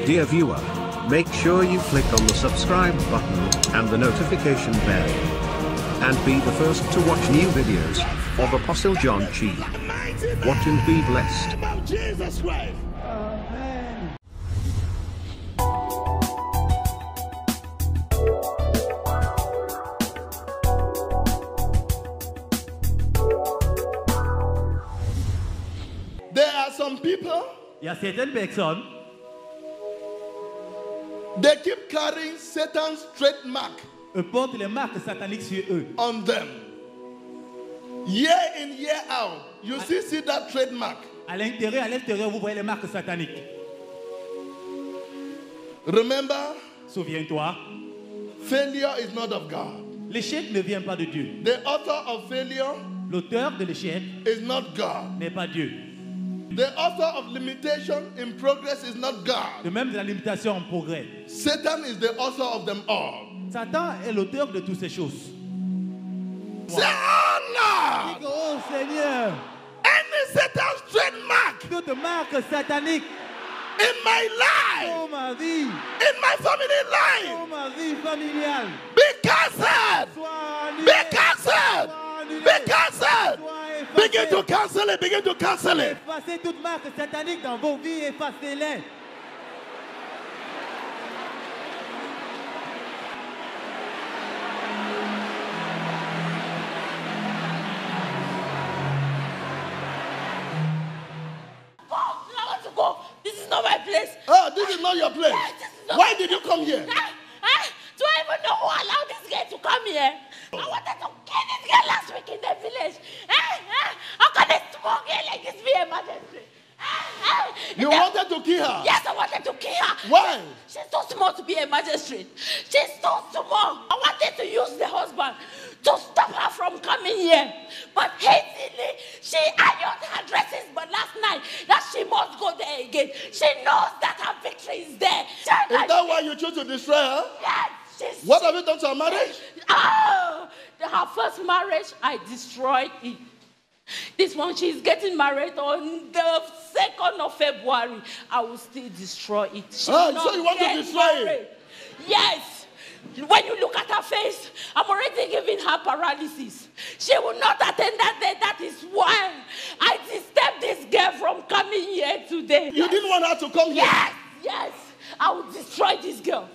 Dear viewer, make sure you click on the subscribe button and the notification bell. And be the first to watch new videos of Apostle John Chi. Watch and be blessed. About Jesus Christ. There are some people, Il y a certaines personnes, they keep carrying Satan's trademark eux portent les marques sataniques sur eux. on them. Year in, year out, you still see that trademark. À l'intérieur, vous voyez les marques sataniques. Remember, Souviens-toi, failure is not of God. l'échec ne vient pas de Dieu. The author of failure L'auteur de l'échec is not God. n'est pas Dieu. The author of limitation in progress is not God. De même de la limitation en progrès. Satan is the author of them all. Satan est l'auteur de toutes ces choses. Say, oh Lord, Oh Seigneur, any Satan's trademark toute marque satanique in my life, dans ma vie, in my family life, dans ma vie familiale, be cancelled, soit annulée, be cancelled, soit annulée, be cancelled. soit Begin effacée. to cancel it, begin to cancel it. Effacez toute marque satanique dans vos vies, effacez-les. Oh, I want to go. This is not my place. Oh, this is not your place. This is not Why did you come here? Do I even know who allowed this girl to come here? I wanted to kill this girl last week in the village. How can a small girl like this be a emergency? You wanted to kill her? Yes, I wanted to kill her. Why? She's too small to be a magistrate. She's too small. I wanted to use the husband to stop her from coming here. But hastily, she ironed her dresses. But last night, that she must go there again. She knows that her victory is there. Is that why you choose to destroy her? Yes, she's... What have you done to her marriage? Oh, her first marriage, I destroyed it. This one, she's getting married on the 2nd of February. I will still destroy it. She will So not you want to get destroy it? married. Yes. When you look at her face, I'm already giving her paralysis. She will not attend that day. That is why I disturbed this girl from coming here today. You didn't want her to come here? Yes, yes. I will destroy this girl.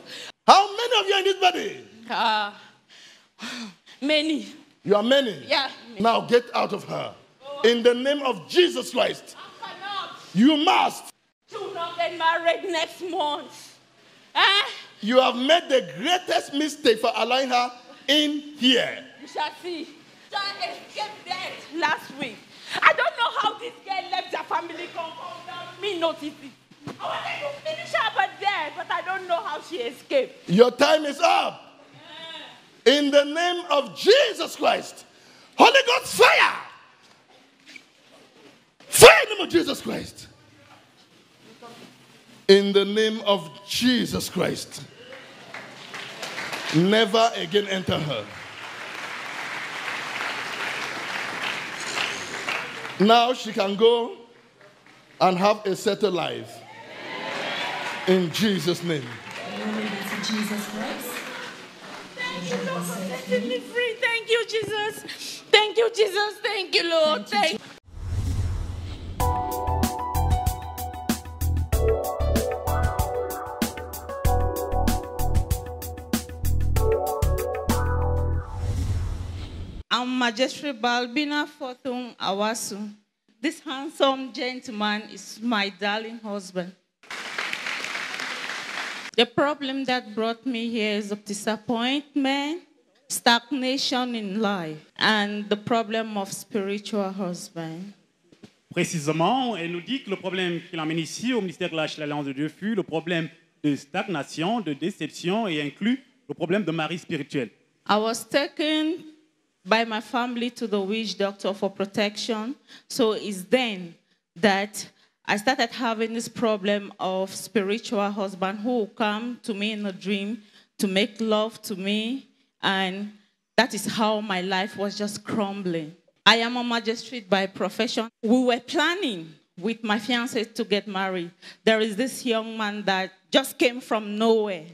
How many of you are in this body? Many. You are many. Yeah. Now get out of her. In the name of Jesus Christ. I cannot. You must. She will not get married next month. You have made the greatest mistake for allowing her in here. You shall see. She escaped death last week. I don't know how this girl left her family compound without me noticing. I wanted to finish her but dead, but I don't know how she escaped. Your time is up. In the name of Jesus Christ. Holy Ghost fire. Fire in the name of Jesus Christ. In the name of Jesus Christ. Never again enter her. Now she can go and have a settled life. In Jesus' name. Jesus Christ. Thank you, Lord, for setting me free. Thank you, Jesus. Thank you, Jesus. Thank you, Lord. Thank you. I'm Magistrate Balbina Fortung Awasu. This handsome gentleman is my darling husband. The problem that brought me here is of disappointment, stagnation in life, and the problem of spiritual husband. Précisément, elle nous dit que le problème qui l'emmène ici au ministère de l'Alliance de Dieu fut le problème de stagnation, de déception et inclut le problème de mari spirituel. I was taken by my family to the witch doctor for protection. So it's then that I started having this problem of spiritual husband who will come to me in a dream to make love to me. And that is how my life was just crumbling. I am a magistrate by profession. We were planning with my fiancé to get married, there is this young man that just came from nowhere.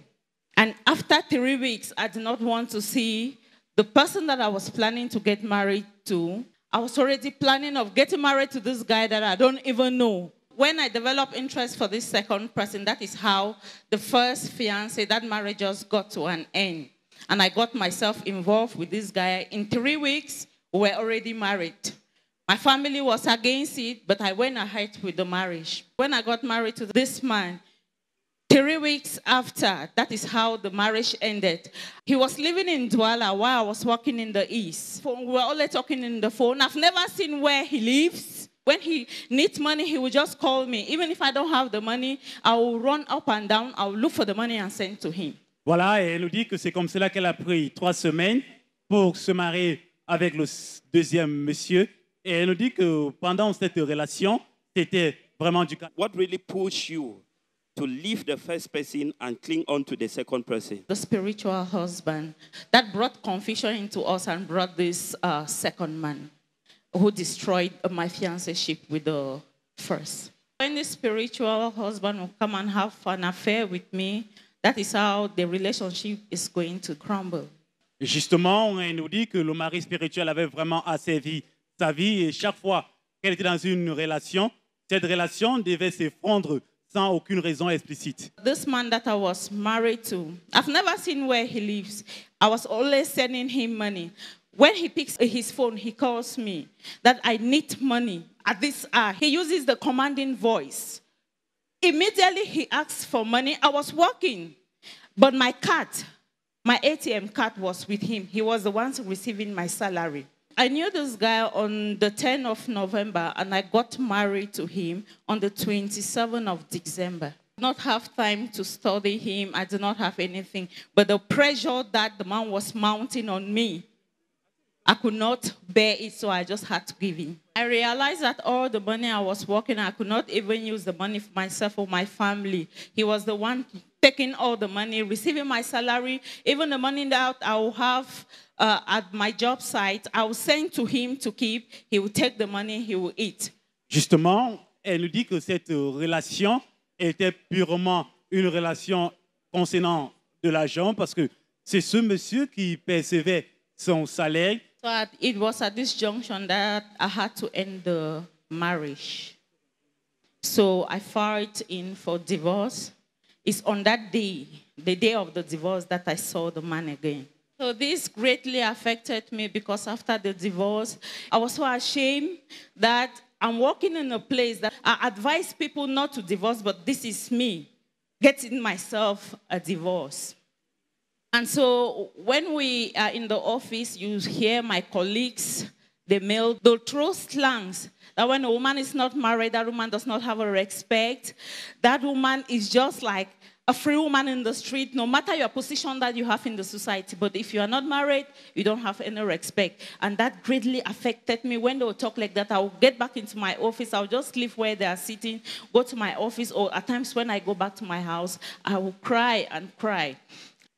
And after 3 weeks, I did not want to see the person that I was planning to get married to. I was already planning of getting married to this guy that I don't even know. When I developed interest for this second person, that is how the first fiancé, that marriage just got to an end. And I got myself involved with this guy. In 3 weeks, we were already married. My family was against it, but I went ahead with the marriage. When I got married to this man, 3 weeks after, that is how the marriage ended. He was living in Douala while I was working in the east. We were only talking in the phone. I've never seen where he lives. When he needs money, he will just call me. Even if I don't have the money, I will run up and down. I will look for the money and send to him. Voilà, et elle nous dit que c'est comme cela qu'elle a pris 3 semaines pour se marier avec le deuxième monsieur. Et elle nous dit que pendant cette relation, c'était vraiment du cas. What really pushed you to leave the first person and cling on to the second person? The spiritual husband that brought confusion into us and brought this second man who destroyed my fiancéship with the first. When the spiritual husband will come and have an affair with me, that is how the relationship is going to crumble. Justement, elle nous dit que le mari spirituel avait vraiment asservi sa vie et chaque fois qu'elle était dans une relation, cette relation devait s'effondrer sans aucune raison explicite. This man that I was married to, I've never seen where he lives. I was always sending him money. When he picks his phone, he calls me that I need money at this hour. He uses the commanding voice. Immediately he asks for money. I was working, but my card, my ATM card was with him. He was the one receiving my salary. I knew this guy on the 10th of November, and I got married to him on the 27th of December. I did not have time to study him. I did not have anything. But the pressure that the man was mounting on me, I could not bear it, so I just had to give in. I realized that all the money I was working, I could not even use the money for myself or my family. He was the one taking all the money, receiving my salary, even the money that I will have at my job site, I will send to him to keep. He will take the money, he will eat. Justement, elle nous dit que cette relation était purement une relation concernant de l'argent parce que c'est ce monsieur qui percevait son salaire. So it was at this junction that I had to end the marriage. So I filed in for divorce. It's on that day, the day of the divorce, that I saw the man again. So this greatly affected me because after the divorce, I was so ashamed that I'm working in a place that I advise people not to divorce, but this is me getting myself a divorce. And so when we are in the office, you hear my colleagues, the male, they'll throw slangs that when a woman is not married, that woman does not have a respect. That woman is just like a free woman in the street, no matter your position that you have in the society. But if you are not married, you don't have any respect. And that greatly affected me. When they would talk like that, I would get back into my office. I would just leave where they are sitting, go to my office, or at times when I go back to my house, I will cry and cry.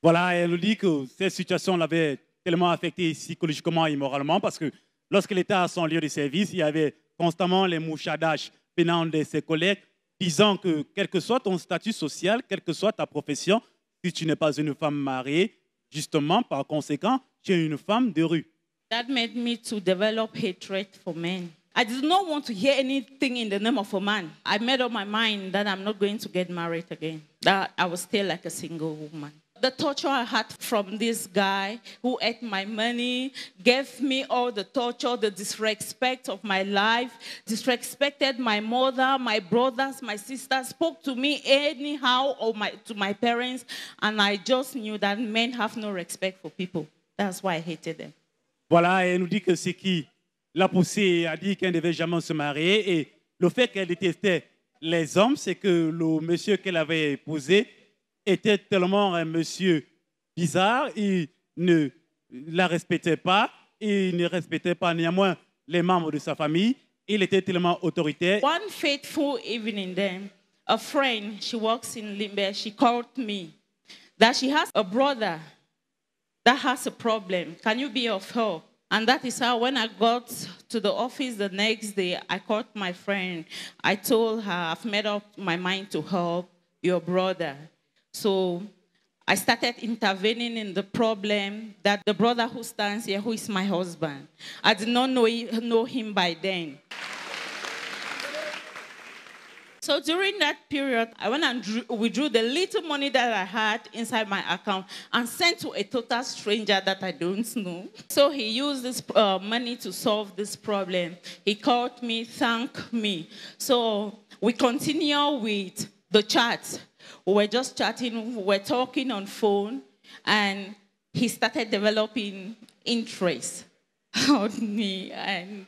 Voilà, elle nous dit que cette situation l'avait tellement affectée psychologiquement et moralement parce que lorsqu'elle était à son lieu de service, il y avait constamment les mouchadages venant de ses collègues disant que quel que soit ton statut social, quelle que soit ta profession, si tu n'es pas une femme mariée, justement, par conséquent, tu es une femme de rue. That made me to develop hatred for men. I did not want to hear anything in the name of a man. I made up my mind that I'm not going to get married again, that I will stay like a single woman. The torture I had from this guy who ate my money, gave me all the torture, the disrespect of my life, disrespected my mother, my brothers, my sisters, spoke to me anyhow or to my parents, and I just knew that men have no respect for people. That's why I hated them. Voilà, elle nous dit que ce qui l'a poussée à dire qu'elle ne devait jamais se marier et le fait qu'elle détestait les hommes, c'est que le monsieur qu'elle avait épousé était tellement un monsieur bizarre, il ne la respectait pas, il ne respectait pas néanmoins les membres de sa famille, il était tellement autoritaire. One fateful evening then, a friend, she works in Limbe, she called me that she has a brother that has a problem. Can you be of help? And that is how when I got to the office the next day, I called my friend. I told her, I've made up my mind to help your brother. So I started intervening in the problem that the brother who stands here, who is my husband, I did not know him by then. So during that period, I went and withdrew the little money that I had inside my account and sent to a total stranger that I don't know. So he used this money to solve this problem. He called me, thanked me. So we continue with the chat. We were just chatting, we were talking on phone, and he started developing interest on me. And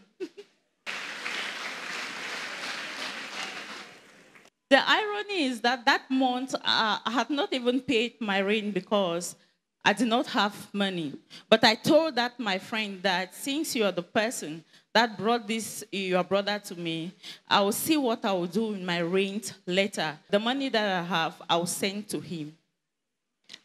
the irony is that that month, I had not even paid my rent because I did not have money. But I told that my friend that since you are the person that brought your brother to me, I will see what I will do in my rent later. The money that I have, I will send to him.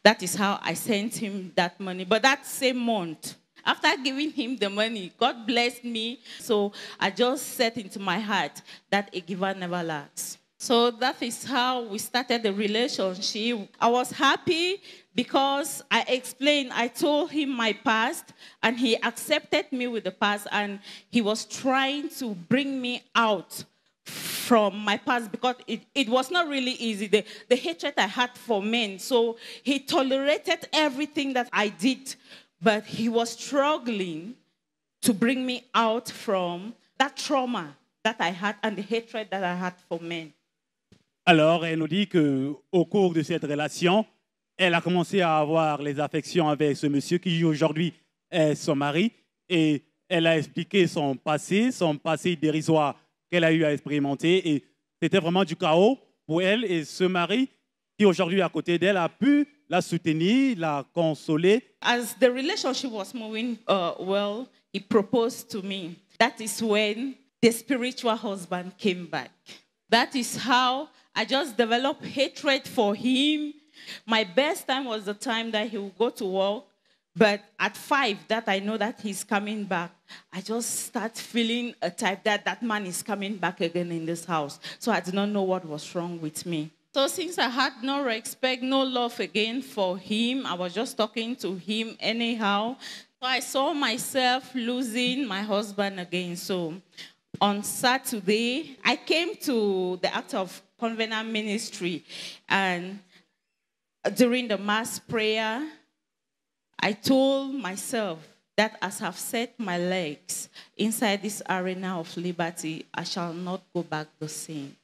That is how I sent him that money. But that same month, after giving him the money, God blessed me. So I just set into my heart that a giver never lacks. So that is how we started the relationship. I was happy because I explained, I told him my past, and he accepted me with the past, and he was trying to bring me out from my past because it was not really easy, the hatred I had for men. So he tolerated everything that I did, but he was struggling to bring me out from that trauma that I had and the hatred that I had for men. Alors, elle nous dit qu'au cours de cette relation, elle a commencé à avoir les affections avec ce monsieur qui aujourd'hui est son mari. Et elle a expliqué son passé dérisoire qu'elle a eu à expérimenter. Et c'était vraiment du chaos pour elle. Et ce mari qui aujourd'hui est à côté d'elle a pu la soutenir, la consoler. As the relationship was moving well, he proposed to me. That is when the spiritual husband came back. That is how I just developed hatred for him. My best time was the time that he would go to work. But at 5, that I know that he's coming back, I just start feeling a type that man is coming back again in this house. So I did not know what was wrong with me. So since I had no respect, no love again for him, I was just talking to him anyhow. So I saw myself losing my husband again. So on Saturday, I came to the Act of Covenant Ministry, and during the mass prayer, I told myself that as I've set my legs inside this arena of liberty, I shall not go back the same.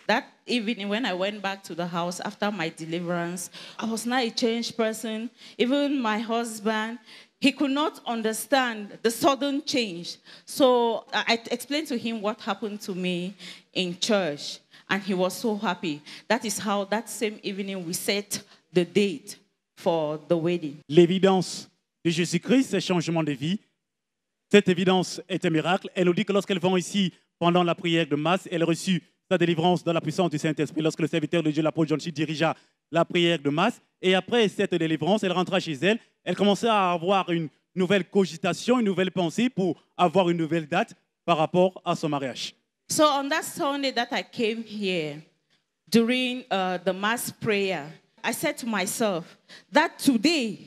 That evening, when I went back to the house after my deliverance, I was not a changed person. Even my husband, he could not understand the sudden change. So I explained to him what happened to me in church, and he was so happy. That is how that same evening we set the date for the wedding. L'évidence de Jésus-Christ, c'est changement de vie. Cette évidence est un miracle. Elle nous dit que lorsqu'elle vient ici pendant la prière de masse, elle a reçu sa délivrance dans la puissance du Saint-Esprit. Lorsque le serviteur de Dieu, l'apôtre John Chi, dirigea la prière de masse, et après cette délivrance, elle rentra chez elle. Elle commençait à avoir une nouvelle cogitation, une nouvelle pensée pour avoir une nouvelle date par rapport à son mariage. So on that Sunday that I came here, during the mass prayer, I said to myself that today,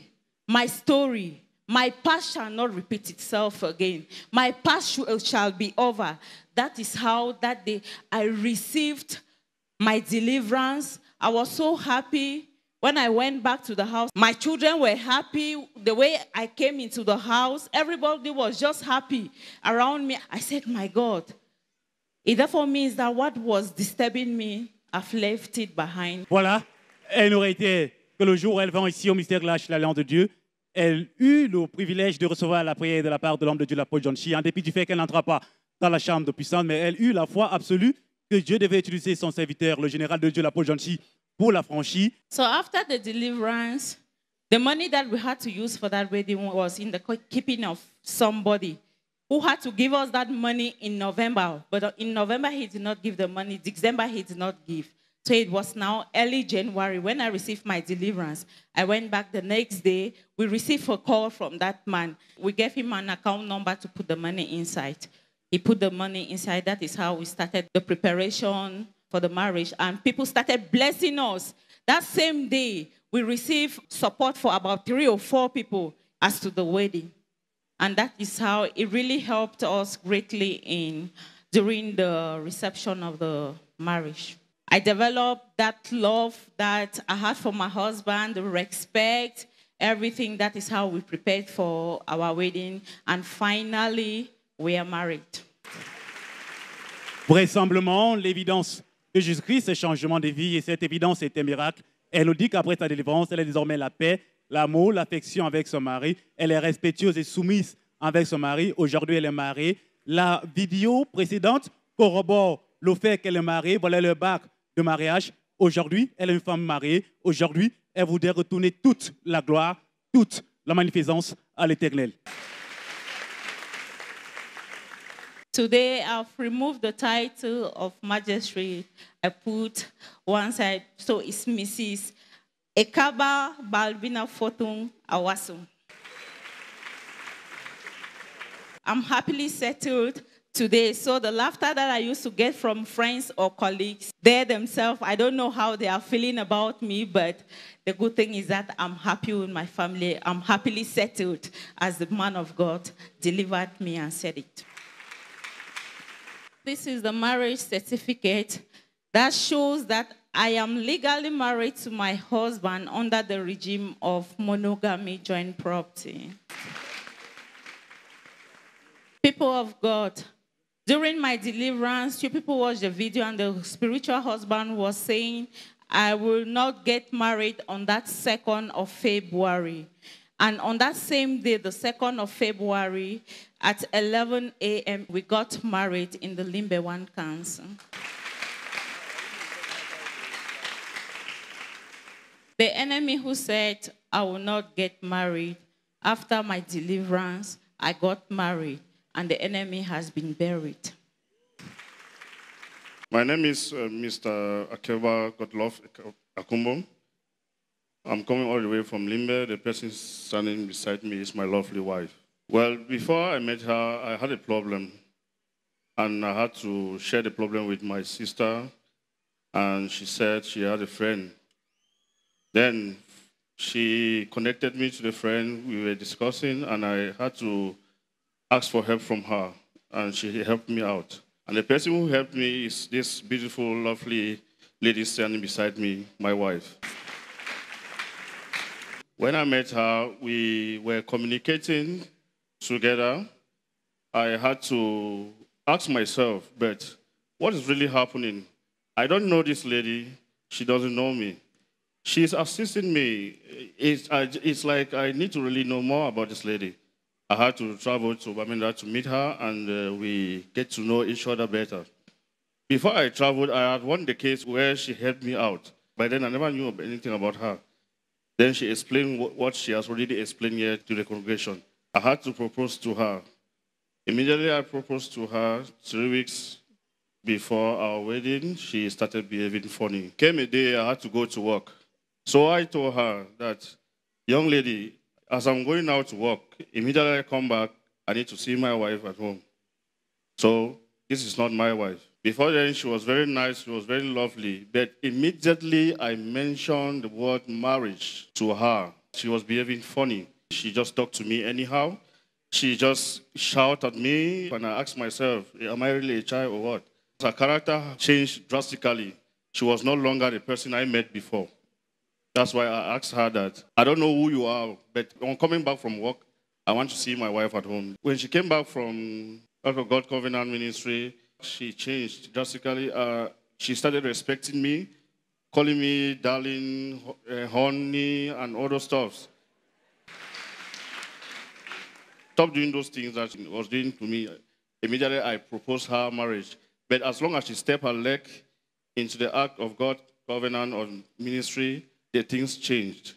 my story, my past shall not repeat itself again. My past shall be over. That is how that day I received my deliverance. I was so happy. When I went back to the house, my children were happy. The way I came into the house, everybody was just happy around me. I said, my God, it therefore means that what was disturbing me, I've left it behind. Voilà, elle n'aurait été que le jour où elle vint ici au mystère de l'Alliance de Dieu, elle eut le privilège de recevoir la prière de la part de l'homme de Dieu, l'apôtre John Chi, en dépit du fait qu'elle n'entra pas dans la chambre de puissance, mais elle eut la foi absolue que Dieu devait utiliser son serviteur, le général de Dieu, l'apôtre John Chi, pour la franchir. So after the deliverance, the money that we had to use for that wedding was in the keeping of somebody who had to give us that money in November. But in November, he did not give the money. December, he did not give. So it was now early January when I received my deliverance. I went back the next day. We received a call from that man. We gave him an account number to put the money inside. He put the money inside. That is how we started the preparation for the marriage. And people started blessing us. That same day, we received support for about 3 or 4 people as to the wedding. And that is how it really helped us greatly during the reception of the marriage. I developed that love that I had for my husband, the respect, everything. That is how we prepared for our wedding. And finally, we are married. Vraisemblablement, l'évidence de Jésus-Christ, ce changement de vie, et cette évidence est un miracle. Elle nous dit qu'après sa délivrance, elle a désormais la paix, l'amour, l'affection avec son mari. Elle est respectueuse et soumise avec son mari. Aujourd'hui, elle est mariée. La vidéo précédente corrobore le fait qu'elle est mariée. Voilà le bac de mariage. Aujourd'hui, elle est une femme mariée. Aujourd'hui, elle voudrait retourner toute la gloire, toute la magnificence à l'Éternel. Today, I've removed the title of magistrate. I put one side, so it's Mrs. Ekaba Balbina Fotung Awasu. I'm happily settled today. So the laughter that I used to get from friends or colleagues, they themselves, I don't know how they are feeling about me, but the good thing is that I'm happy with my family. I'm happily settled as the man of God delivered me and said it. This is the marriage certificate that shows that I am legally married to my husband under the regime of monogamy joint property. People of God, during my deliverance, you people watched the video and the spiritual husband was saying, I will not get married on that 2nd of February. And on that same day, the 2nd of February, at 11 a.m., we got married in the Limbe One Council. The enemy who said, I will not get married, after my deliverance, I got married, and the enemy has been buried. My name is Mr. Akeba Gottlof Akumbo. I'm coming all the way from Limbe. The person standing beside me is my lovely wife. Well, before I met her, I had a problem. And I had to share the problem with my sister. And she said she had a friend. Then she connected me to the friend. We were discussing, and I had to ask for help from her. And she helped me out. And the person who helped me is this beautiful, lovely lady standing beside me, my wife. When I met her, we were communicating together. I had to ask myself, but what is really happening? I don't know this lady. She doesn't know me. She's assisting me. It's like I need to really know more about this lady. I had to travel to Bamenda to meet her, and we get to know each other better. Before I traveled, I had won the case where she helped me out. By then, I never knew anything about her. Then she explained what she has already explained here to the congregation. I had to propose to her. Immediately, I proposed to her 3 weeks before our wedding. She started behaving funny. Came a day, I had to go to work. So I told her that, young lady, as I'm going out to work, immediately I come back, I need to see my wife at home. So this is not my wife. Before then, she was very nice, she was very lovely. But immediately I mentioned the word marriage to her. She was behaving funny. She just talked to me anyhow. She just shouted at me, and I asked myself, am I really a child or what? Her character changed drastically. She was no longer the person I met before. That's why I asked her that, I don't know who you are, but on coming back from work, I want to see my wife at home. When she came back from God Covenant Ministry, she changed drastically. She started respecting me, calling me darling, honey, and all those stuff. Stop doing those things that she was doing to me. Immediately, I proposed her marriage. But as long as she stepped her leg into the act of God Covenant or ministry, the things changed.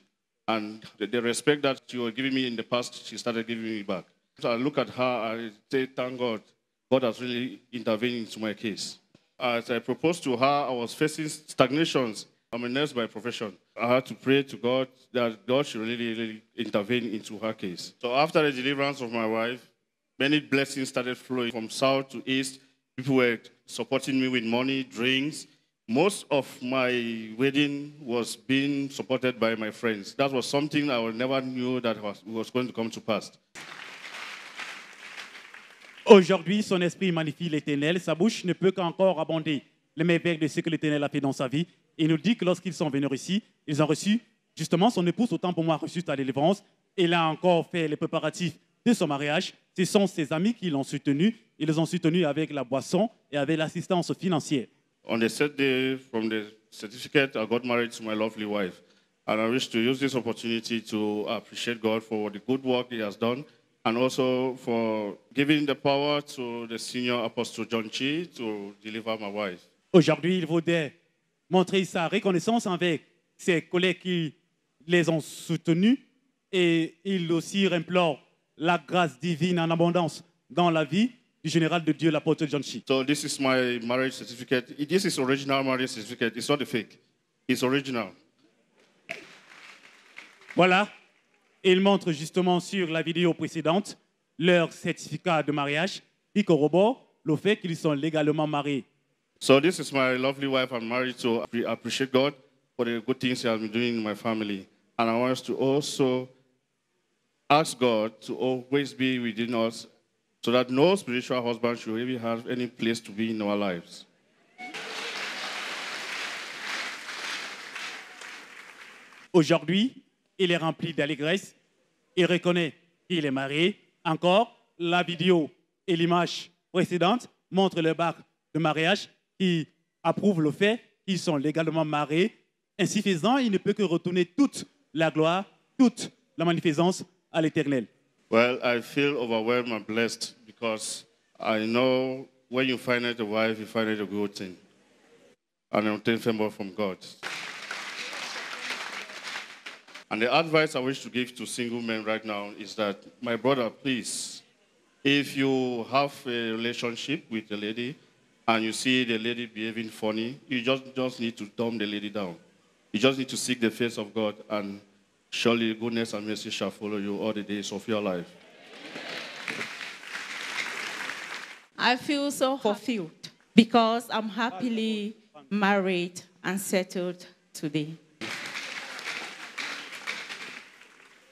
And the respect that she was giving me in the past, she started giving me back. So I look at her, I say, thank God. God has really intervened into my case. As I proposed to her, I was facing stagnations. I'm a nurse by profession. I had to pray to God that God should really intervene into her case. So after the deliverance of my wife, many blessings started flowing from south to east. People were supporting me with money, drinks. Most of my wedding was being supported by my friends. That was something I never knew that was going to come to pass. Aujourd'hui, son esprit magnifie l'Éternel. Sa bouche ne peut qu'encore abonder les merveilles de ce que l'Éternel a fait dans sa vie. Et il nous dit que lorsqu'ils sont venus ici, ils ont reçu, justement, son épouse, autant pour moi, a reçu sa délivrance. Il a encore fait les préparatifs de son mariage. Ce sont ses amis qui l'ont soutenu. Ils les ont soutenus avec la boisson et avec l'assistance financière. On the third day from the certificate, I got married to my lovely wife. And I wish to use this opportunity to appreciate God for the good work He has done, and also for giving the power to the senior apostle John Chi to deliver my wife. Aujourd'hui, il voudrait montrer sa reconnaissance avec ses collègues qui les ont soutenus, et il aussi implore la grâce divine en abondance dans la vie du général de Dieu, l'apôtre John Chi. So this is my marriage certificate. This is original marriage certificate. It's not a fake. It's original. Voilà, il montre justement sur la vidéo précédente leur certificat de mariage qui corrobore le fait qu'ils sont légalement mariés. So this is my lovely wife I'm married to. I appreciate God for the good things He has been doing in my family. And I want us to also ask God to always be within us so that no spiritual husband should really have any place to be in our lives. Aujourd'hui, il est rempli d'allégresse. Il reconnaît qu'il est marié. Encore, la vidéo et l'image précédente montrent le bac de mariage qui approuve le fait qu'ils sont légalement mariés. Ainsi faisant, il ne peut que retourner toute la gloire, toute la magnificence à l'Éternel. Well, I feel overwhelmed and blessed because I know when you find out a wife, you find out a good thing. And I'm thankful from God. And the advice I wish to give to single men right now is that, my brother, please, if you have a relationship with a lady and you see the lady behaving funny, you just need to dumb the lady down. You just need to seek the face of God, and surely goodness and mercy shall follow you all the days of your life. I feel so fulfilled because I'm happily married and settled today.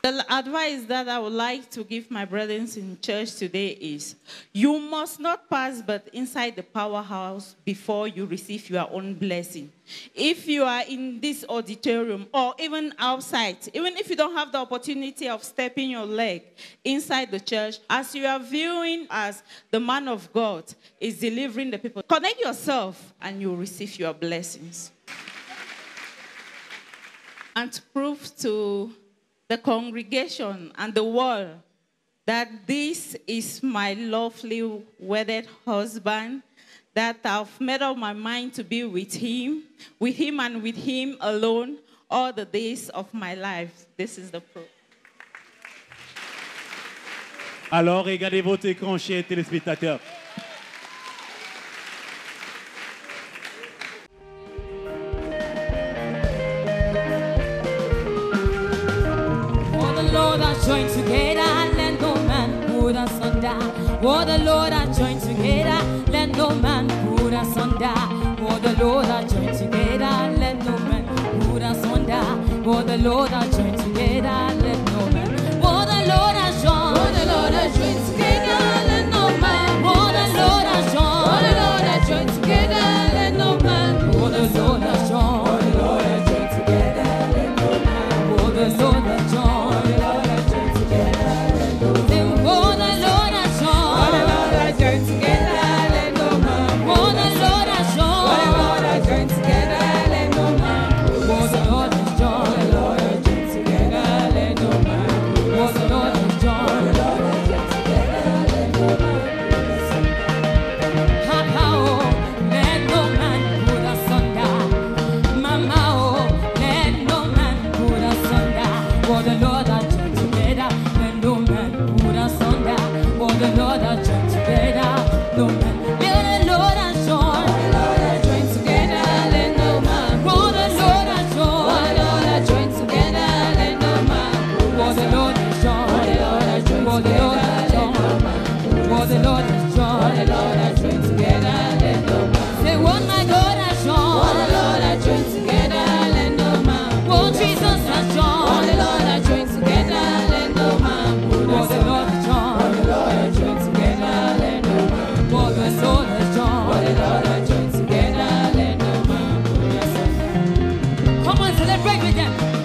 The advice that I would like to give my brothers in church today is, you must not pass but inside the powerhouse before you receive your own blessing. If you are in this auditorium or even outside, even if you don't have the opportunity of stepping your leg inside the church, as you are viewing as the man of God is delivering the people, connect yourself and you will receive your blessings. And to prove to the congregation and the world that this is my lovely wedded husband, that I've made up my mind to be with him and with him alone all the days of my life. This is the proof. Alors, regardez votre écran, chers téléspectateurs. Join together, let no man put us under. What the Lord has joined together, let no man put us under. What the Lord has joined together, let no man put us under. What the Lord has joined together, let no man. What the Lord has joined, what the Lord has joined together, let no man. What the Lord has joined, what the Lord has joined together, let no man. What the Lord has joined, what the Lord has joined together, let no man. What the Lord has joined. with them.